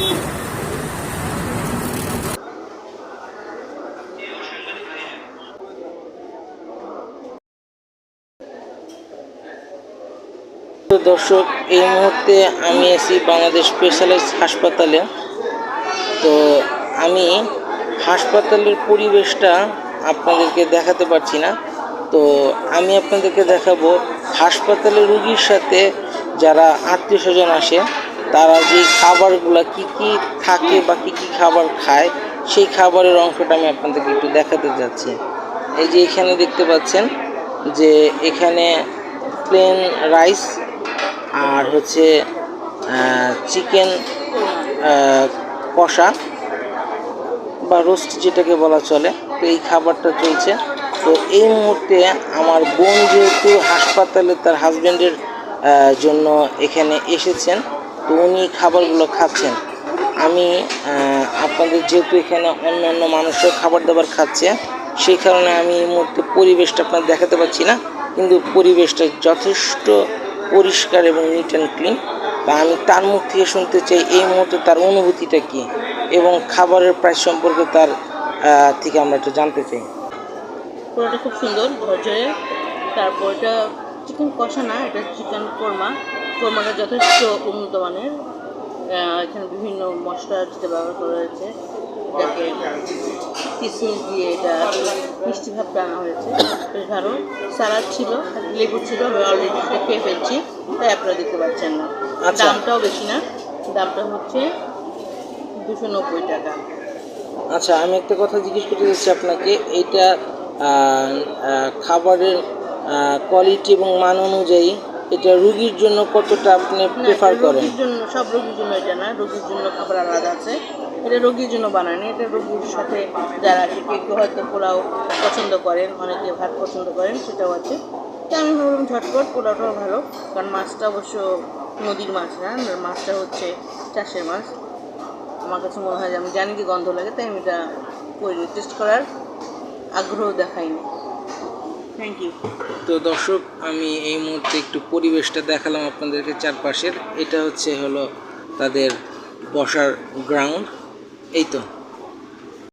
তো দর্শক, এই মুহূর্তে আমি আছি বাংলাদেশ স্পেশালাইজড হাসপাতালে। তো আমি হাসপাতালের পরিবেশটা আপনাদেরকে দেখাতে পারছি না। তো আমি আপনাদেরকে দেখাবো হাসপাতালের রুগীর সাথে যারা আত্মীয় স্বজন আসে তারা যে খাবারগুলো কি কি থাকে বা কি কি খাবার খায়, সেই খাবারের অংশটা আমি আপনাদেরকে একটু দেখাতে যাচ্ছি। এই যে এখানে দেখতে পাচ্ছেন যে এখানে প্লেন রাইস আর হচ্ছে চিকেন কষা বা রোস্ট যেটাকে বলা চলে, তো এই খাবারটা চলছে। তো এই মুহূর্তে আমার বোন যেহেতু হাসপাতালে তার হাজব্যান্ডের জন্য এখানে এসেছেন, তো উনি খাবারগুলো খাচ্ছেন। আমি আপনাদের যেহেতু এখানে অন্য অন্য মানুষও খাবার দাবার খাচ্ছে, সেই কারণে আমি এই মুহূর্তে পরিবেশটা আপনার দেখাতে পারছি না, কিন্তু পরিবেশটা যথেষ্ট পরিষ্কার এবং নিট অ্যান্ড ক্লিন। তা আমি তার মুখ থেকে শুনতে চাই এই মুহূর্তে তার অনুভূতিটা কী এবং খাবারের প্রাইস সম্পর্কে তার থেকে আমরা একটু জানতে চাই। পুরোটা খুব সুন্দর ঝরঝরে। তারপর এটা চিকেন কষা না, এটা চিকেন কোরমা। কোরমাটা যথেষ্ট উন্নত মানের। এখানে বিভিন্ন মশলা ব্যবহার করা হয়েছে, এটাকে কিসমিস দিয়ে এটা মিষ্টি ভাবটা আনা হয়েছে, বেশ ভালো। সালাদ ছিল, লেবু ছিল, আমি অলরেডি সেটা খেয়ে ফেলছি, তাই আপনারা দেখতে পাচ্ছেন না। দামটাও বেশি না, দামটা হচ্ছে 290 টাকা। আচ্ছা, আমি একটা কথা জিজ্ঞেস করতে চাচ্ছি আপনাকে, এইটা খাবারের কোয়ালিটি এবং মান অনুযায়ী এটা রোগীর জন্য কতটা আপনি প্রেফার করেন? রোগীর জন্য, সব রোগীর জন্য এটা না, রোগীর জন্য খাবার আলাদা আছে। এটা রোগীর জন্য বানানো, এটা রোগীর সাথে যারা কেউ হয়তো পোলাও পছন্দ করেন, অনেকে ভাত পছন্দ করেন, সেটাও আছে। তো আমি ভাবলাম ঝটপট পোলাওটাও ভালো, কারণ মাছটা অবশ্য নদীর মাছ না, মাছটা হচ্ছে চাষের মাছ। আমার কাছে মনে হয় যে আমি জানি কি গন্ধ লাগে, তাই আমি এটা করি, টেস্ট করার আগ্রহ দেখাইনি। Thank you. তো দর্শক, আমি এই মুহূর্তে একটু পরিবেশটা দেখালাম আপনাদেরকে চারপাশের। এটা হলো তাদের বসার গ্রাউন্ড, এই তো।